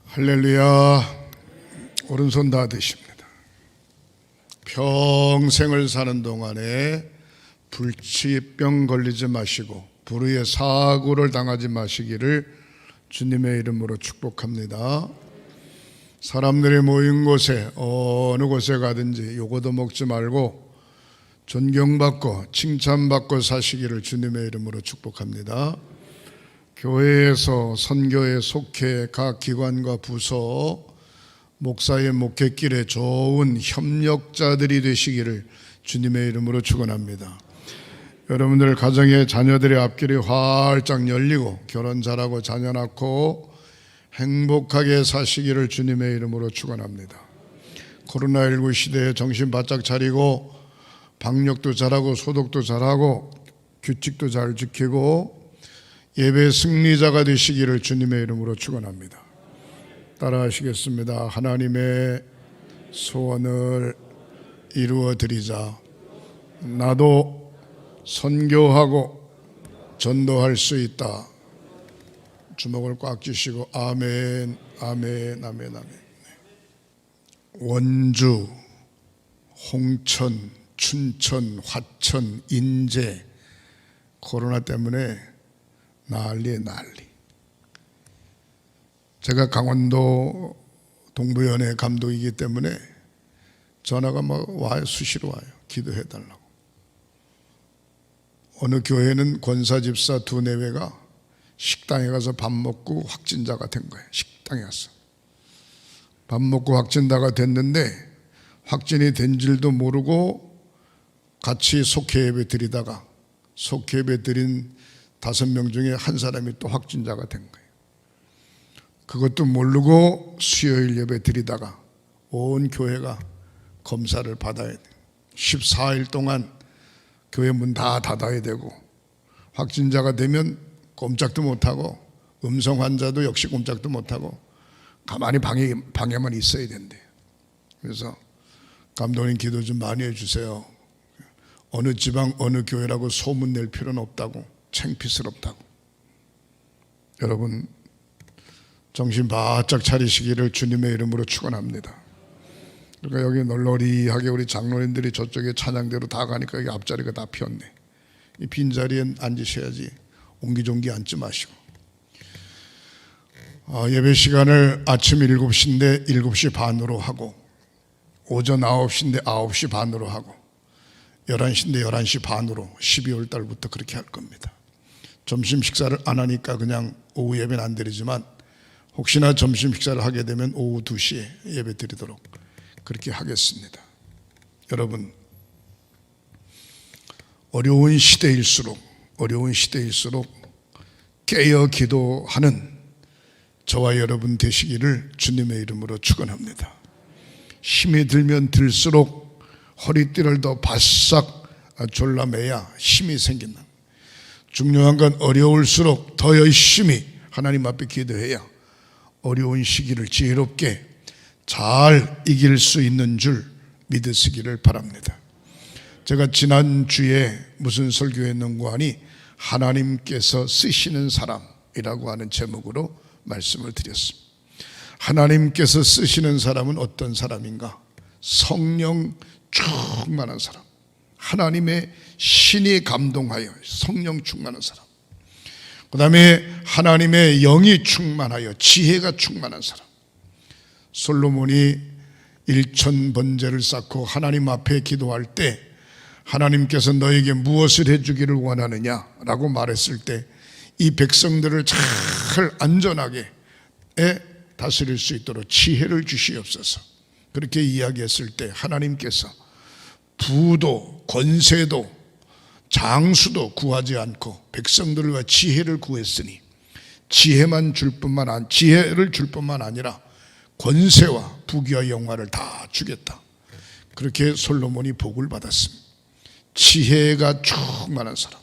할렐루야. 오른손 다 드십니다. 평생을 사는 동안에 불치병 걸리지 마시고 불의의 사고를 당하지 마시기를 주님의 이름으로 축복합니다. 사람들이 모인 곳에 어느 곳에 가든지 요거도 먹지 말고 존경받고 칭찬받고 사시기를 주님의 이름으로 축복합니다. 교회에서 선교에 속해 각 기관과 부서 목사의 목회길에 좋은 협력자들이 되시기를 주님의 이름으로 축원합니다. 여러분들 가정의 자녀들의 앞길이 활짝 열리고 결혼 잘하고 자녀 낳고 행복하게 사시기를 주님의 이름으로 축원합니다. 코로나19 시대에 정신 바짝 차리고 방역도 잘하고 소독도 잘하고 규칙도 잘 지키고 예배 승리자가 되시기를 주님의 이름으로 축원합니다. 따라 하시겠습니다. 하나님의 소원을 이루어 드리자. 나도 선교하고 전도할 수 있다. 주먹을 꽉 쥐시고 아멘, 아멘, 아멘, 아멘. 원주, 홍천, 춘천, 화천, 인제 코로나 때문에 난리에 난리. 제가 강원도 동부연회 감독이기 때문에 전화가 막 와요. 수시로 와요. 기도해 달라고. 어느 교회는 권사집사 2-4회가 식당에 가서 밥 먹고 확진자가 된 거예요. 식당에 가서 밥 먹고 확진자가 됐는데 확진이 된 줄도 모르고 같이 속회 예배 드리다가 속회 예배 드린 5명 중에 한 사람이 또 확진자가 된 거예요. 그것도 모르고 수요일 예배 드리다가 온 교회가 검사를 받아야 돼요. 14일 동안 교회 문 다 닫아야 되고 확진자가 되면 꼼짝도 못하고 음성 환자도 역시 꼼짝도 못하고 가만히 방에만 있어야 된대요. 그래서 감독님 기도 좀 많이 해주세요. 어느 지방 어느 교회라고 소문 낼 필요는 없다고, 창피스럽다고. 여러분 정신 바짝 차리시기를 주님의 이름으로 축원합니다. 그러니까 여기 널널이하게 우리 장로님들이 저쪽에 찬양대로 다 가니까 여기 앞자리가 다 비었네. 이 빈자리에 앉으셔야지 옹기종기 앉지 마시고. 예배 시간을 아침 7시인데 7시 반으로 하고, 오전 9시인데 9시 반으로 하고, 11시인데 11시 반으로 12월 달부터 그렇게 할 겁니다. 점심 식사를 안 하니까 그냥 오후 예배는 안 드리지만 혹시나 점심 식사를 하게 되면 오후 2시에 예배 드리도록 그렇게 하겠습니다. 여러분, 어려운 시대일수록 깨어 기도하는 저와 여러분 되시기를 주님의 이름으로 축원합니다. 힘이 들면 들수록 허리띠를 더 바싹 졸라매야 힘이 생긴다. 중요한 건 어려울수록 더 열심히 하나님 앞에 기도해야 어려운 시기를 지혜롭게 잘 이길 수 있는 줄 믿으시기를 바랍니다. 제가 지난주에 무슨 설교했는고 하니 하나님께서 쓰시는 사람이라고 하는 제목으로 말씀을 드렸습니다. 하나님께서 쓰시는 사람은 어떤 사람인가? 성령 충만한 사람, 하나님의 신이 감동하여 성령 충만한 사람, 그 다음에 하나님의 영이 충만하여 지혜가 충만한 사람. 솔로몬이 1000번제를 쌓고 하나님 앞에 기도할 때 하나님께서 너에게 무엇을 해주기를 원하느냐라고 말했을 때 이 백성들을 잘 안전하게 다스릴 수 있도록 지혜를 주시옵소서. 그렇게 이야기했을 때 하나님께서 부도 권세도 장수도 구하지 않고 백성들을 위해 지혜를 구했으니 지혜를 줄 뿐만 아니라 권세와 부귀와 영화를 다 주겠다. 그렇게 솔로몬이 복을 받았습니다. 지혜가 충만한 사람,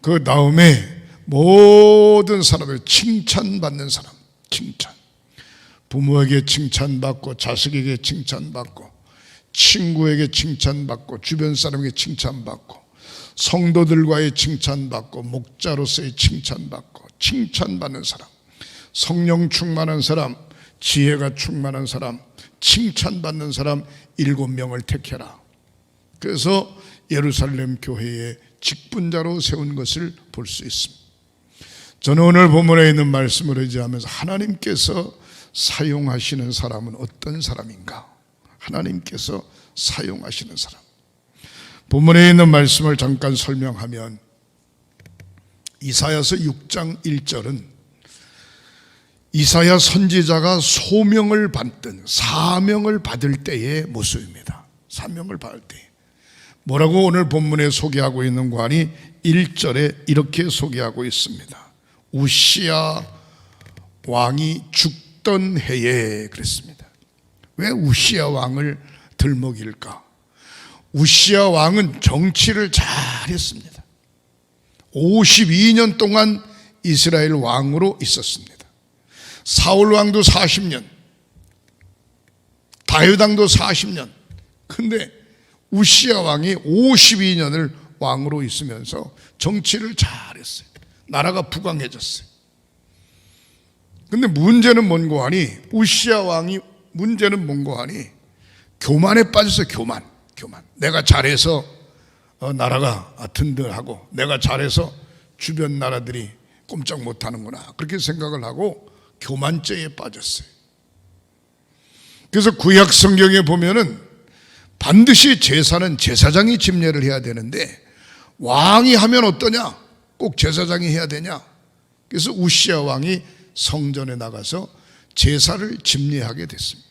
그 다음에 모든 사람을 칭찬받는 사람, 칭찬. 부모에게 칭찬받고 자식에게 칭찬받고 친구에게 칭찬받고 주변 사람에게 칭찬받고 성도들과의 칭찬받고 목자로서의 칭찬받고 칭찬받는 사람, 성령 충만한 사람, 지혜가 충만한 사람, 칭찬받는 사람 7명을 택해라. 그래서 예루살렘 교회의 직분자로 세운 것을 볼 수 있습니다. 저는 오늘 본문에 있는 말씀을 의지하면서 하나님께서 사용하시는 사람은 어떤 사람인가? 하나님께서 사용하시는 사람. 본문에 있는 말씀을 잠깐 설명하면 이사야서 6장 1절은 이사야 선지자가 소명을 받든 사명을 받을 때의 모습입니다. 사명을 받을 때 뭐라고 오늘 본문에 소개하고 있는 관이 1절에 이렇게 소개하고 있습니다. 우시야 왕이 죽던 해에 그랬습니다. 왜 우시야 왕을 들먹일까? 우시야 왕은 정치를 잘했습니다. 52년 동안 이스라엘 왕으로 있었습니다. 사울 왕도 40년, 다윗 왕도 40년. 근데 우시야 왕이 52년을 왕으로 있으면서 정치를 잘했어요. 나라가 부강해졌어요. 근데 문제는 뭔고 하니 우시야 왕이 문제는 뭔고 하니 교만에 빠졌어요. 교만. 내가 잘해서 나라가 든든하고 내가 잘해서 주변 나라들이 꼼짝 못하는구나 그렇게 생각을 하고 교만죄에 빠졌어요. 그래서 구약 성경에 보면은 반드시 제사는 제사장이 집례를 해야 되는데 왕이 하면 어떠냐? 꼭 제사장이 해야 되냐? 그래서 우시야 왕이 성전에 나가서 제사를 집례하게 됐습니다.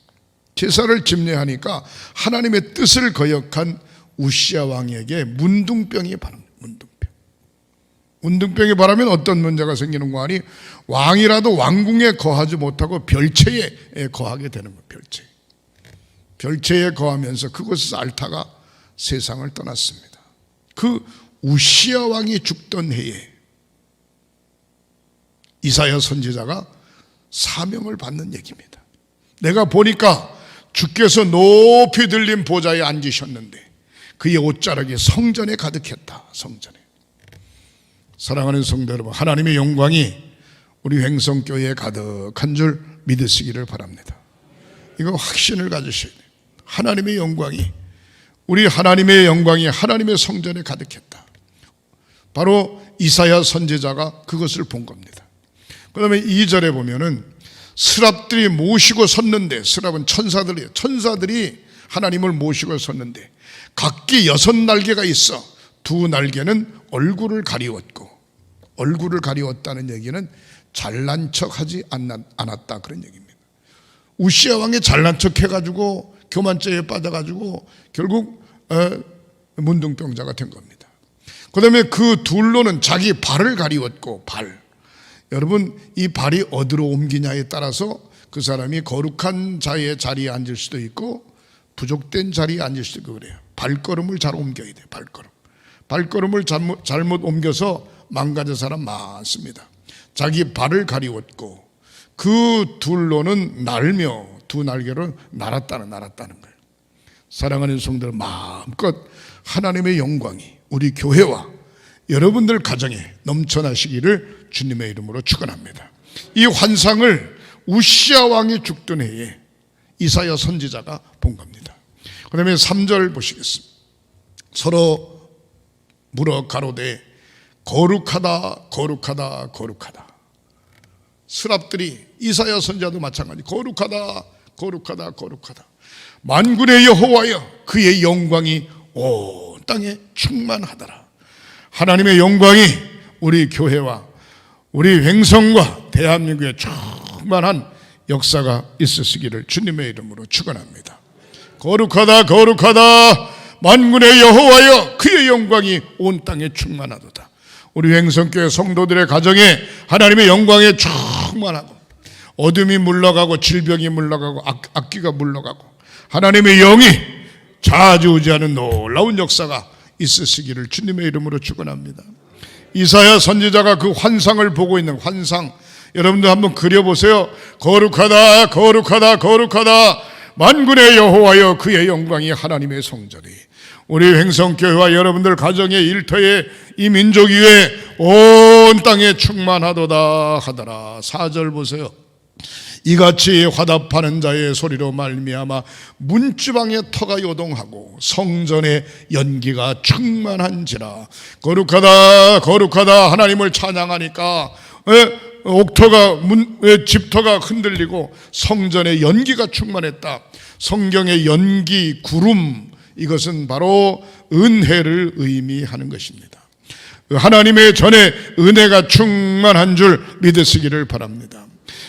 제사를 집례하니까 하나님의 뜻을 거역한 우시야 왕에게 문둥병이 바랍니다. 문둥병이 바라면 어떤 문제가 생기는 거 아니? 왕이라도 왕궁에 거하지 못하고 별채에 거하게 되는 거예요. 별채에 거하면서 그곳에서 앓다가 세상을 떠났습니다. 그 우시야 왕이 죽던 해에 이사야 선지자가 사명을 받는 얘기입니다. 내가 보니까 주께서 높이 들린 보좌에 앉으셨는데 그의 옷자락이 성전에 가득했다. 성전에. 사랑하는 성도 여러분, 하나님의 영광이 우리 횡성교회에 가득한 줄 믿으시기를 바랍니다. 이거 확신을 가지셔야 돼요. 하나님의 영광이 우리 하나님의 영광이 하나님의 성전에 가득했다. 바로 이사야 선지자가 그것을 본 겁니다. 그 다음에 2절에 보면은 스랍들이 모시고 섰는데, 스랍은 천사들이에요. 천사들이 하나님을 모시고 섰는데 각기 6날개가 있어 2날개는 얼굴을 가리웠고, 얼굴을 가리웠다는 얘기는 잘난 척하지 않았다 그런 얘기입니다. 우시야 왕이 잘난 척 해가지고 교만죄에 빠져가지고 결국 문둥병자가 된 겁니다. 그 다음에 그 둘로는 자기 발을 가리웠고, 발. 여러분, 이 발이 어디로 옮기냐에 따라서 그 사람이 거룩한 자의 자리에 앉을 수도 있고 부족된 자리에 앉을 수도 있고 그래요. 발걸음을 잘 옮겨야 돼요. 발걸음을 잘못 옮겨서 망가진 사람 많습니다. 자기 발을 가리웠고 그 둘로는 날며 2날개로 날았다는 거예요. 사랑하는 성도들, 마음껏 하나님의 영광이 우리 교회와 여러분들 가정에 넘쳐나시기를 주님의 이름으로 축원합니다. 이 환상을 우시야 왕이 죽던 해에 이사야 선지자가 본 겁니다. 그 다음에 3절 보시겠습니다. 서로 물어 가로되 거룩하다 거룩하다 거룩하다. 스랍들이 이사야 선지자도 마찬가지 거룩하다 거룩하다 거룩하다. 만군의 여호와여 그의 영광이 온 땅에 충만하더라. 하나님의 영광이 우리 교회와 우리 횡성과 대한민국에 충만한 역사가 있으시기를 주님의 이름으로 축원합니다. 거룩하다 거룩하다 만군의 여호와여 그의 영광이 온 땅에 충만하도다. 우리 횡성교회 성도들의 가정에 하나님의 영광에 충만하고 어둠이 물러가고 질병이 물러가고 악기가 물러가고 하나님의 영이 좌지우지하는 놀라운 역사가 있으시기를 주님의 이름으로 축원합니다. 이사야 선지자가 그 환상을 보고 있는 환상, 여러분들 한번 그려보세요. 거룩하다 거룩하다 거룩하다 만군의 여호와여 그의 영광이 하나님의 성전이 우리 횡성교회와 여러분들 가정의 일터에 이 민족 위에 온 땅에 충만하도다 하더라. 4절 보세요. 이같이 화답하는 자의 소리로 말미암아 문지방의 터가 요동하고 성전의 연기가 충만한지라. 거룩하다 거룩하다 하나님을 찬양하니까 옥터가 집터가 흔들리고 성전의 연기가 충만했다. 성경의 연기, 구름, 이것은 바로 은혜를 의미하는 것입니다. 하나님의 전에 은혜가 충만한 줄 믿으시기를 바랍니다.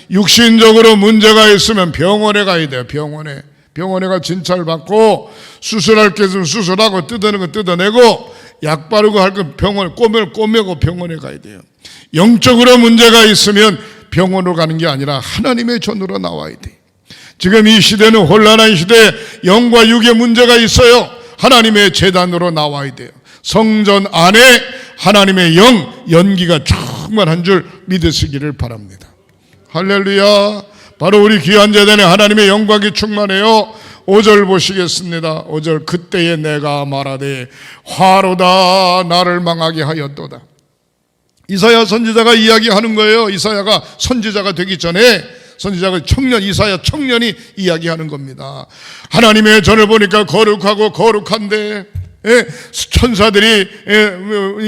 육신적으로 문제가 있으면 병원에 가야 돼요. 병원에 가 진찰 받고 수술할 게 있으면 수술하고 뜯어내는 거 뜯어내고 약 바르고 할 건 병원에 꼬매고 병원에 가야 돼요. 영적으로 문제가 있으면 병원으로 가는 게 아니라 하나님의 전으로 나와야 돼요. 지금 이 시대는 혼란한 시대, 영과 육의 문제가 있어요. 하나님의 제단으로 나와야 돼요. 성전 안에 하나님의 연기가 충만한 줄 믿으시기를 바랍니다. 할렐루야. 바로 우리 귀한 제단에 하나님의 영광이 충만해요. 5절 보시겠습니다. 5절 그때에 내가 말하되 화로다 나를 망하게 하였도다. 이사야 선지자가 이야기하는 거예요. 이사야가 선지자가 되기 전에 선지자가 이사야 청년이 이야기하는 겁니다. 하나님의 전을 보니까 거룩하고 거룩한데 천사들이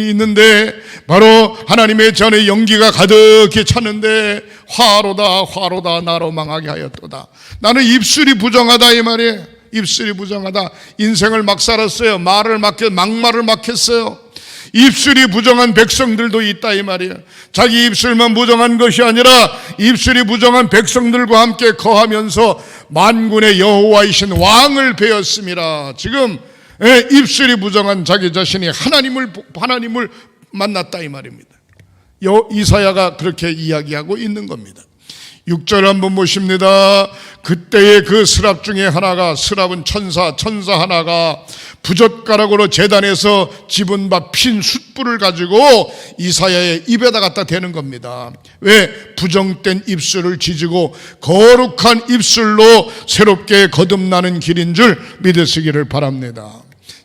있는데 바로 하나님의 전에 연기가 가득히 찼는데 화로다 나로 망하게 하였도다. 나는 입술이 부정하다 이 말이에요. 입술이 부정하다. 인생을 막 살았어요. 막말을 막 했어요. 입술이 부정한 백성들도 있다 이 말이에요. 자기 입술만 부정한 것이 아니라 입술이 부정한 백성들과 함께 거하면서 만군의 여호와이신 왕을 배웠음이라. 지금 입술이 부정한 자기 자신이 하나님을 만났다 이 말입니다. 이사야가 그렇게 이야기하고 있는 겁니다. 6절 한번 보십니다. 그때의 그 스랍 중에 하나가, 스랍은 천사 하나가 부젓가락으로 제단에서 집은 바 핀 숯불을 가지고 이사야의 입에다 갖다 대는 겁니다. 왜? 부정된 입술을 지지고 거룩한 입술로 새롭게 거듭나는 길인 줄 믿으시기를 바랍니다.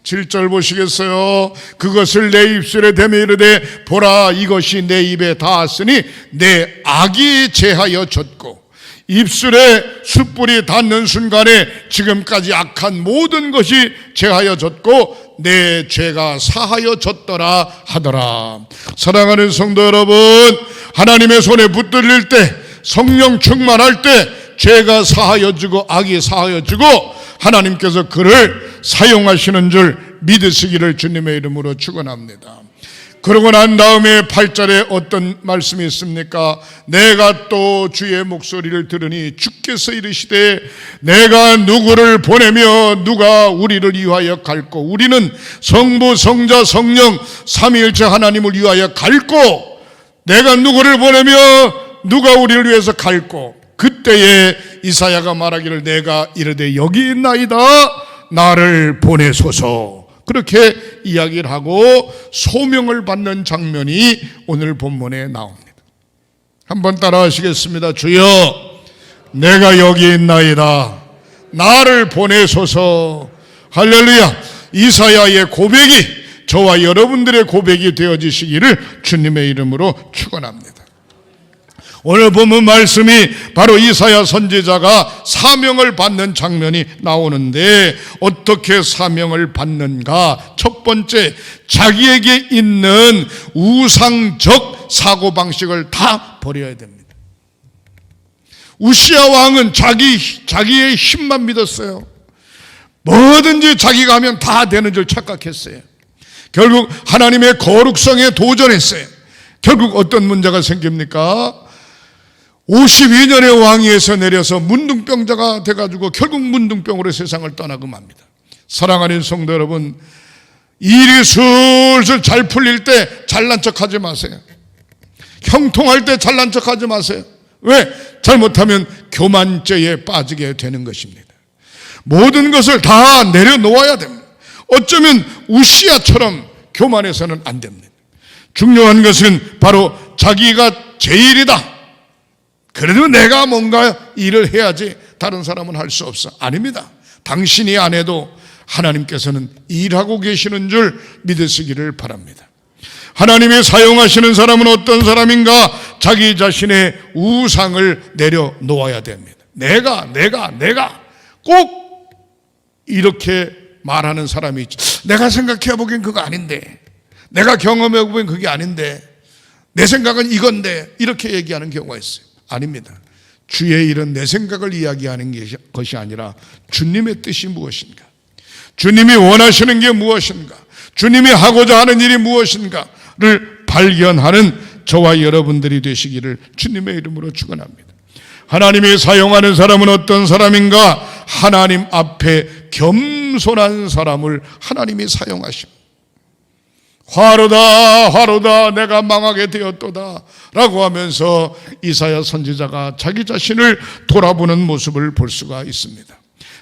7절 보시겠어요? 그것을 내 입술에 대며 이르되 보라 이것이 내 입에 닿았으니 내 악이 제하여 졌고. 입술에 숯불이 닿는 순간에 지금까지 악한 모든 것이 제하여 졌고 내 죄가 사하여 졌더라 하더라. 사랑하는 성도 여러분, 하나님의 손에 붙들릴 때, 성령 충만할 때 죄가 사하여지고 악이 사하여지고 하나님께서 그를 사용하시는 줄 믿으시기를 주님의 이름으로 축원합니다. 그러고 난 다음에 8절에 어떤 말씀이 있습니까? 내가 또 주의 목소리를 들으니 주께서 이르시되 내가 누구를 보내며 누가 우리를 위하여 갈고. 우리는 성부 성자 성령 삼위일체 하나님을 위하여 갈고, 내가 누구를 보내며 누가 우리를 위해서 갈고. 그때에 이사야가 말하기를 내가 이르되 여기 있나이다 나를 보내소서. 그렇게 이야기를 하고 소명을 받는 장면이 오늘 본문에 나옵니다. 한번 따라 하시겠습니다. 주여 내가 여기 있나이다 나를 보내소서. 할렐루야. 이사야의 고백이 저와 여러분들의 고백이 되어지시기를 주님의 이름으로 축원합니다. 오늘 본문 말씀이 바로 이사야 선지자가 사명을 받는 장면이 나오는데 어떻게 사명을 받는가? 첫 번째, 자기에게 있는 우상적 사고방식을 다 버려야 됩니다. 우시야 왕은 자기의 힘만 믿었어요. 뭐든지 자기가 하면 다 되는 줄 착각했어요. 결국 하나님의 거룩성에 도전했어요. 결국 어떤 문제가 생깁니까? 52년의 왕위에서 내려서 문둥병자가 돼가지고 결국 문둥병으로 세상을 떠나고 맙니다. 사랑하는 성도 여러분, 일이 슬슬 잘 풀릴 때 잘난 척하지 마세요. 형통할 때 잘난 척하지 마세요. 왜? 잘못하면 교만죄에 빠지게 되는 것입니다. 모든 것을 다 내려놓아야 됩니다. 어쩌면 우시야처럼 교만해서는 안 됩니다. 중요한 것은 바로 자기가 제일이다, 그래도 내가 뭔가 일을 해야지 다른 사람은 할 수 없어. 아닙니다. 당신이 안 해도 하나님께서는 일하고 계시는 줄 믿으시기를 바랍니다. 하나님이 사용하시는 사람은 어떤 사람인가? 자기 자신의 우상을 내려놓아야 됩니다. 내가 꼭 이렇게 말하는 사람이 있죠. 내가 생각해 보기엔 그거 아닌데, 내가 경험해 보기엔 그게 아닌데, 내 생각은 이건데, 이렇게 얘기하는 경우가 있어요. 아닙니다. 주의 일은 내 생각을 이야기하는 것이 아니라 주님의 뜻이 무엇인가, 주님이 원하시는 게 무엇인가, 주님이 하고자 하는 일이 무엇인가를 발견하는 저와 여러분들이 되시기를 주님의 이름으로 축원합니다. 하나님이 사용하는 사람은 어떤 사람인가? 하나님 앞에 겸손한 사람을 하나님이 사용하십니다. 화로다 내가 망하게 되었도다 라고 하면서 이사야 선지자가 자기 자신을 돌아보는 모습을 볼 수가 있습니다.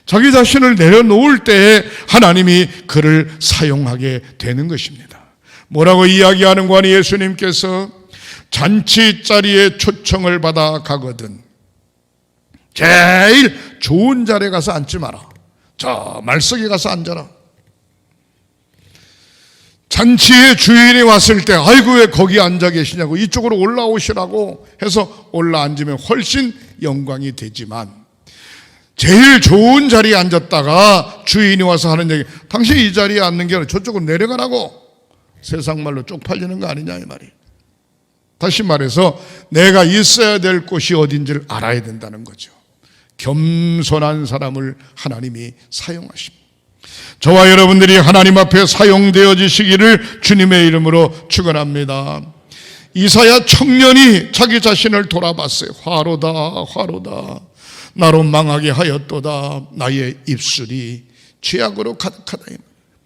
자기 자신을 내려놓을 때에 하나님이 그를 사용하게 되는 것입니다. 뭐라고 이야기하는 거니? 예수님께서 잔치 자리에 초청을 받아 가거든 제일 좋은 자리에 가서 앉지 마라. 저 말석에 가서 앉아라. 잔치의 주인이 왔을 때 아이고 왜 거기 앉아 계시냐고, 이쪽으로 올라오시라고 해서 올라앉으면 훨씬 영광이 되지만, 제일 좋은 자리에 앉았다가 주인이 와서 하는 얘기, 당신 이 자리에 앉는 게 아니라 저쪽으로 내려가라고, 세상 말로 쪽팔리는 거 아니냐 이 말이에요. 다시 말해서 내가 있어야 될 곳이 어딘지를 알아야 된다는 거죠. 겸손한 사람을 하나님이 사용하십니다. 저와 여러분들이 하나님 앞에 사용되어지시기를 주님의 이름으로 축원합니다. 이사야 청년이 자기 자신을 돌아봤어요. 화로다 나로 망하게 하였도다. 나의 입술이 죄악으로 가득하다 이 말이에요.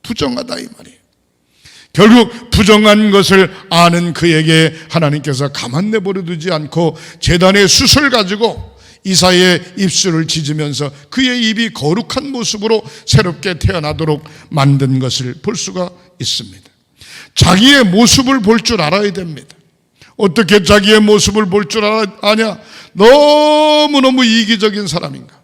부정하다 이 말이에요. 결국 부정한 것을 아는 그에게 하나님께서 가만 내버려 두지 않고 제단의 숯을 가지고 이사야의 입술을 찢으면서 그의 입이 거룩한 모습으로 새롭게 태어나도록 만든 것을 볼 수가 있습니다. 자기의 모습을 볼 줄 알아야 됩니다. 어떻게 자기의 모습을 볼 줄 아냐? 너무너무 이기적인 사람인가?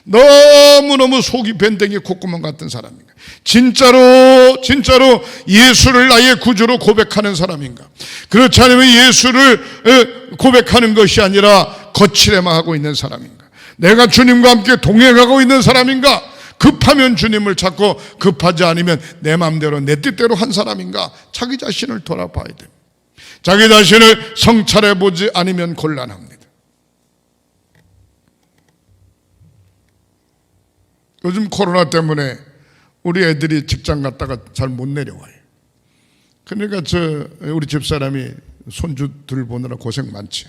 너무너무 속이 밴댕이 콧구멍 같은 사람인가? 진짜로 예수를 나의 구주로 고백하는 사람인가? 그렇지 않으면 예수를 고백하는 것이 아니라 거칠에만 하고 있는 사람인가? 내가 주님과 함께 동행하고 있는 사람인가? 급하면 주님을 찾고 급하지 않으면 내 마음대로 내 뜻대로 한 사람인가? 자기 자신을 돌아봐야 됩니다. 자기 자신을 성찰해 보지 않으면 곤란합니다. 요즘 코로나 때문에 우리 애들이 직장 갔다가 잘 못 내려와요. 그러니까 우리 집사람이 손주들 보느라 고생 많지.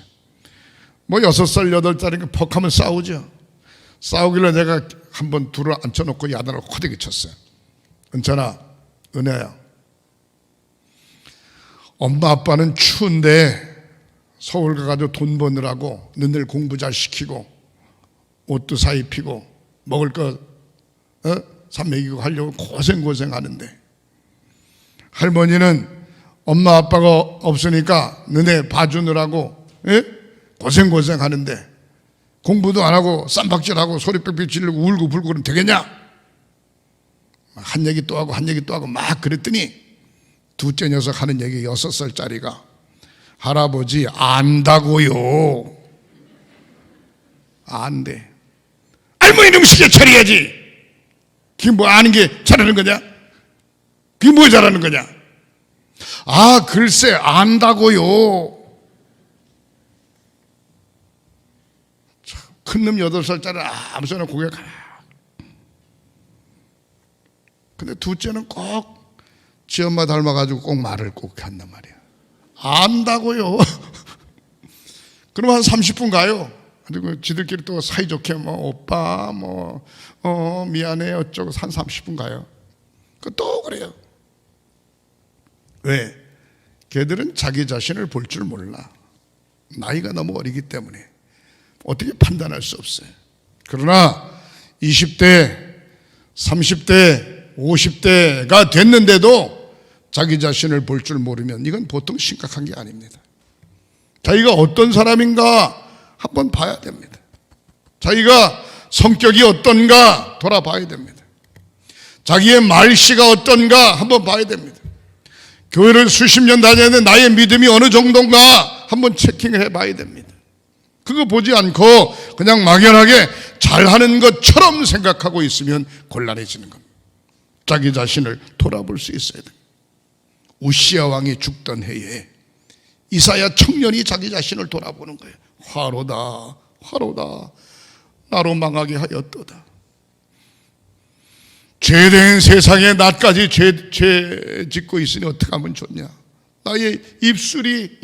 뭐 6살 8살이니까 퍽하면 싸우죠. 싸우길래 내가 한번 둘을 앉혀놓고 야단을 호되게 쳤어요. 은찬아, 은혜야, 엄마 아빠는 추운데 서울 가가지고 돈 버느라고 너희들 공부 잘 시키고 옷도 사 입히고 먹을 거 사 먹이고 하려고 고생하는데, 할머니는 엄마 아빠가 없으니까 너네 봐주느라고 고생하는데 공부도 안 하고 쌈박질하고 소리 빽빽 지르고 울고 불고 그러면 되겠냐? 한 얘기 또 하고 막 그랬더니 둘째 녀석 하는 얘기 6살짜리가, 할아버지 안다고요. 안돼. 할머니 놈 시켜 차려야지. 그게 뭐 아는 게 잘하는 거냐? 그게 뭐 잘하는 거냐? 아 글쎄 안다고요. 큰 놈 8살짜리 아무 소리나 고개 가. 근데 둘째는 꼭 지 엄마 닮아가지고 꼭 말을 꼭 한단 말이야. 안다고요. 그럼 한 30분 가요. 그리고 지들끼리 또 사이좋게 오빠 미안해 어쩌고 한 30분 가요. 또 그래요. 왜? 걔들은 자기 자신을 볼 줄 몰라. 나이가 너무 어리기 때문에 어떻게 판단할 수 없어요. 그러나 20대, 30대, 50대가 됐는데도 자기 자신을 볼 줄 모르면 이건 보통 심각한 게 아닙니다. 자기가 어떤 사람인가 한번 봐야 됩니다. 자기가 성격이 어떤가 돌아봐야 됩니다. 자기의 말씨가 어떤가 한번 봐야 됩니다. 교회를 수십 년 다녔는데 나의 믿음이 어느 정도인가 한번 체킹을 해봐야 됩니다. 그거 보지 않고 그냥 막연하게 잘하는 것처럼 생각하고 있으면 곤란해지는 겁니다. 자기 자신을 돌아볼 수 있어야 됩니다. 우시야 왕이 죽던 해에 이사야 청년이 자기 자신을 돌아보는 거예요. 화로다 화로다 나로 망하게 하였도다. 죄된 세상에 나까지 죄 짓고 있으니 어떻게 하면 좋냐. 나의 입술이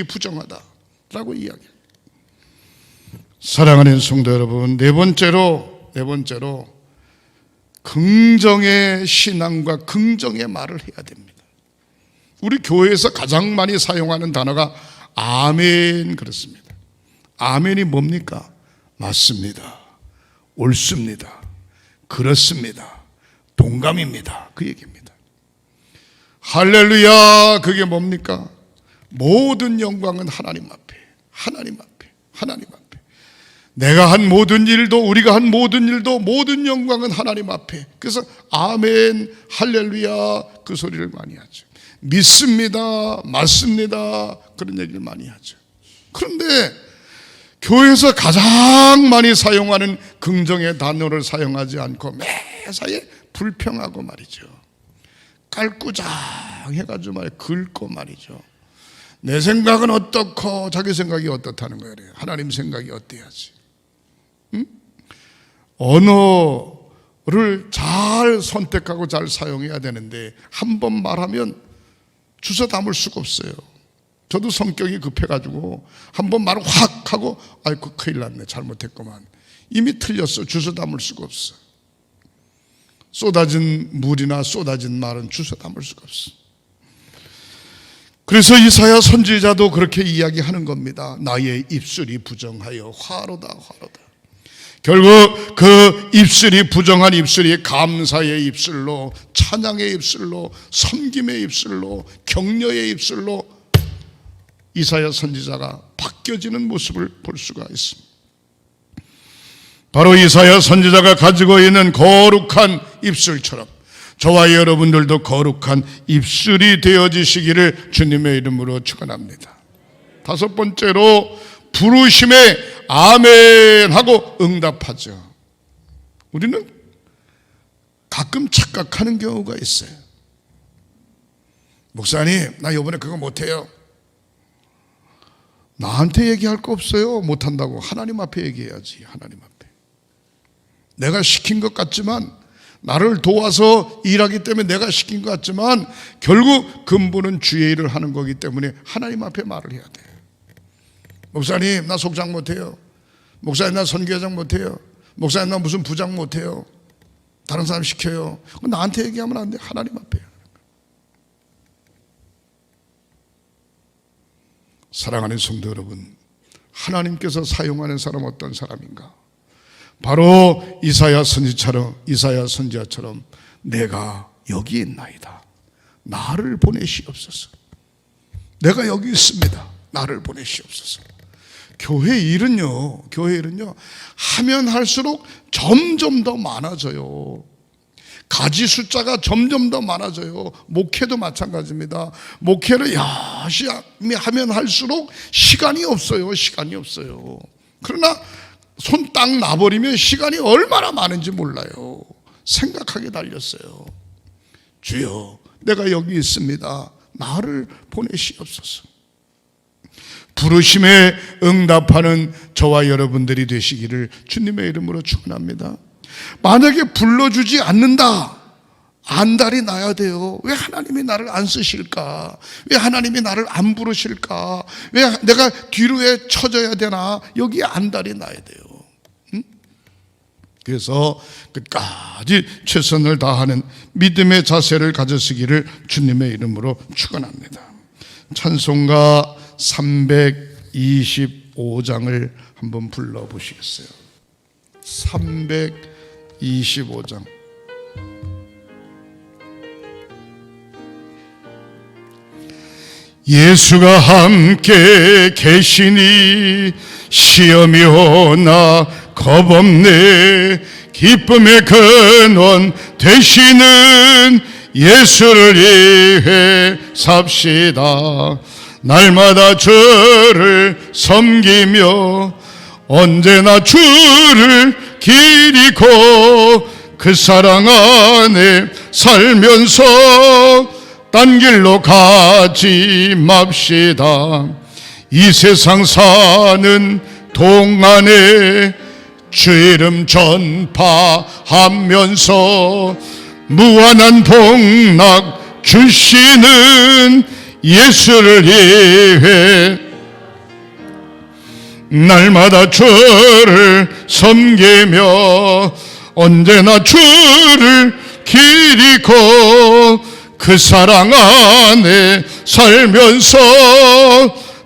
부정하다라고 이야기합니다. 사랑하는 성도 여러분, 네 번째로 긍정의 신앙과 긍정의 말을 해야 됩니다. 우리 교회에서 가장 많이 사용하는 단어가 아멘 그렇습니다. 아멘이 뭡니까? 맞습니다. 옳습니다. 그렇습니다. 동감입니다. 그 얘기입니다. 할렐루야 그게 뭡니까? 모든 영광은 하나님 앞에, 하나님 앞에, 하나님 앞에. 내가 한 모든 일도, 우리가 한 모든 일도, 모든 영광은 하나님 앞에. 그래서 아멘, 할렐루야 그 소리를 많이 하죠. 믿습니다, 맞습니다 그런 얘기를 많이 하죠. 그런데 교회에서 가장 많이 사용하는 긍정의 단어를 사용하지 않고 매사에 불평하고 말이죠. 깔꾸장해가지고 말이죠. 긁고 말이죠. 내 생각은 어떻고 자기 생각이 어떻다는 거예요. 하나님 생각이 어때야지. 응? 언어를 잘 선택하고 잘 사용해야 되는데 한 번 말하면 주워 담을 수가 없어요. 저도 성격이 급해가지고 한 번 말을 확 하고 아이고 큰일 났네 잘못했구만. 이미 틀렸어. 주워 담을 수가 없어. 쏟아진 물이나 쏟아진 말은 주워 담을 수가 없어. 그래서 이사야 선지자도 그렇게 이야기하는 겁니다. 나의 입술이 부정하여 화로다 화로다. 결국 그 입술이 부정한 입술이 감사의 입술로, 찬양의 입술로, 섬김의 입술로, 격려의 입술로 이사야 선지자가 바뀌어지는 모습을 볼 수가 있습니다. 바로 이사야 선지자가 가지고 있는 거룩한 입술처럼 저와 여러분들도 거룩한 입술이 되어지시기를 주님의 이름으로 축원합니다. 다섯 번째로 부르심에 아멘 하고 응답하죠. 우리는 가끔 착각하는 경우가 있어요. 목사님 나 이번에 그거 못해요. 나한테 얘기할 거 없어요. 못한다고 하나님 앞에 얘기해야지. 하나님 앞에. 내가 시킨 것 같지만, 나를 도와서 일하기 때문에 내가 시킨 것 같지만 결국 근본은 주의 일을 하는 거기 때문에 하나님 앞에 말을 해야 돼. 목사님 나 속장 못해요. 목사님 나 선교회장 못해요. 목사님 나 무슨 부장 못해요. 다른 사람 시켜요. 나한테 얘기하면 안 돼. 하나님 앞에. 사랑하는 성도 여러분, 하나님께서 사용하는 사람 어떤 사람인가? 바로 이사야 선지자처럼 내가 여기 있나이다. 나를 보내시옵소서. 내가 여기 있습니다. 나를 보내시옵소서. 교회 일은요 하면 할수록 점점 더 많아져요. 가지 숫자가 점점 더 많아져요. 목회도 마찬가지입니다. 목회를 열심히 하면 할수록 시간이 없어요. 그러나 손 딱 놔버리면 시간이 얼마나 많은지 몰라요. 생각하게 달렸어요. 주여 내가 여기 있습니다. 나를 보내시옵소서. 부르심에 응답하는 저와 여러분들이 되시기를 주님의 이름으로 축원합니다. 만약에 불러주지 않는다, 안달이 나야 돼요. 왜 하나님이 나를 안 쓰실까? 왜 하나님이 나를 안 부르실까? 왜 내가 뒤로에 쳐져야 되나? 여기에 안달이 나야 돼요. 그래서 끝까지 최선을 다하는 믿음의 자세를 가졌으기를 주님의 이름으로 축원합니다. 찬송가 325장을 한번 불러보시겠어요? 325장. 예수가 함께 계시니 시험이 오나 겁없네. 기쁨의 근원 되시는 예수를 위해 삽시다. 날마다 주를 섬기며 언제나 주를 기리고 그 사랑 안에 살면서 딴 길로 가지 맙시다. 이 세상 사는 동안에 주 이름 전파하면서 무한한 복락 주시는 예수를 위해 날마다 주를 섬기며 언제나 주를 기리고 그 사랑 안에 살면서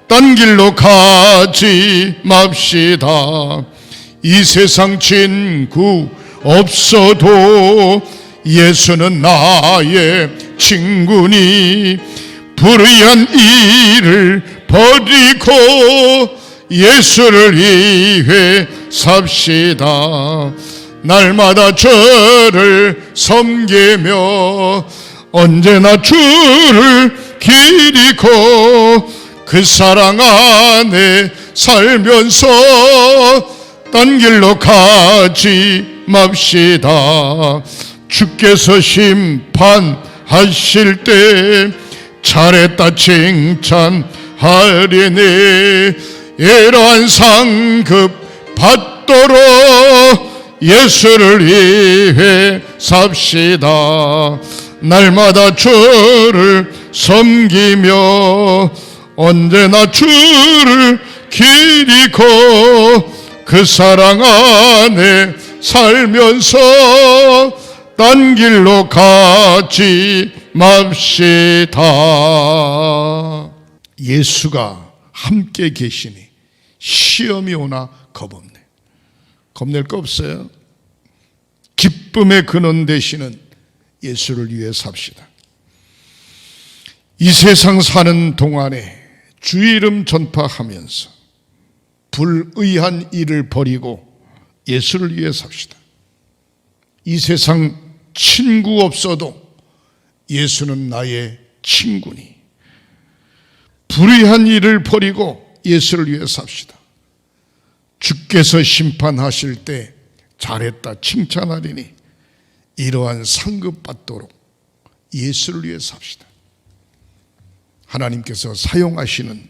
딴 길로 가지 맙시다. 이 세상 친구 없어도 예수는 나의 친구니 불의한 일을 버리고 예수를 위해 삽시다. 날마다 주를 섬기며 언제나 주를 기리고 그 사랑 안에 살면서 딴 길로 가지 맙시다. 주께서 심판하실 때 잘했다 칭찬하리니 이러한 상급 받도록 예수를 위해 삽시다. 날마다 주를 섬기며 언제나 주를 기리고 그 사랑 안에 살면서 딴 길로 가지 맙시다. 예수가 함께 계시니 시험이 오나 겁없네. 겁낼 거 없어요. 기쁨의 근원 되시는 예수를 위해 삽시다. 이 세상 사는 동안에 주 이름 전파하면서 불의한 일을 버리고 예수를 위해 삽시다. 이 세상 친구 없어도 예수는 나의 친구니 불의한 일을 버리고 예수를 위해 삽시다. 주께서 심판하실 때 잘했다 칭찬하리니 이러한 상급 받도록 예수를 위해 삽시다. 하나님께서 사용하시는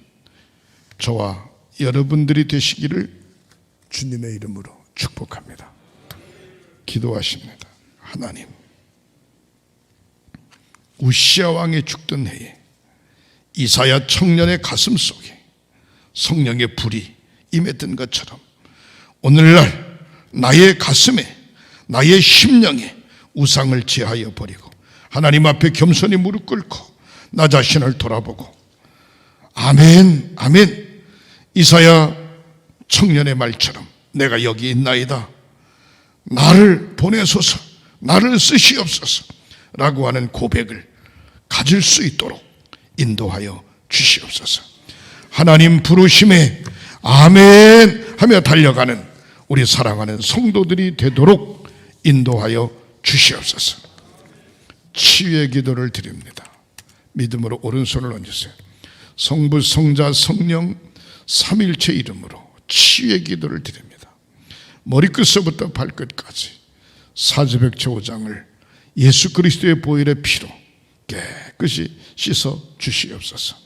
저와 여러분들이 되시기를 주님의 이름으로 축복합니다. 기도하십니다. 하나님, 우시아 왕이 죽던 해에 이사야 청년의 가슴 속에 성령의 불이 임했던 것처럼 오늘날 나의 가슴에 나의 심령에 우상을 제하여 버리고 하나님 앞에 겸손히 무릎 꿇고 나 자신을 돌아보고 아멘 아멘 이사야 청년의 말처럼 내가 여기 있나이다 나를 보내소서 나를 쓰시옵소서 라고 하는 고백을 가질 수 있도록 인도하여 주시옵소서. 하나님 부르심에 아멘 하며 달려가는 우리 사랑하는 성도들이 되도록 인도하여 주시옵소서. 치유의 기도를 드립니다. 믿음으로 오른손을 얹으세요. 성부 성자 성령 삼일체 이름으로 치유의 기도를 드립니다. 머리끝서부터 발끝까지 사지백체 5장을 예수 그리스도의 보혈의 피로 깨끗이 씻어 주시옵소서.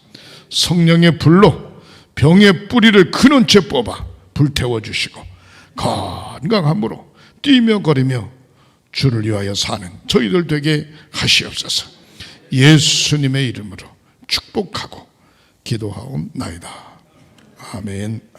성령의 불로 병의 뿌리를 근원체 뽑아 불태워 주시고 건강함으로 뛰며 거리며 주를 위하여 사는 저희들 되게 하시옵소서. 예수님의 이름으로 축복하고 기도하옵나이다. 아멘.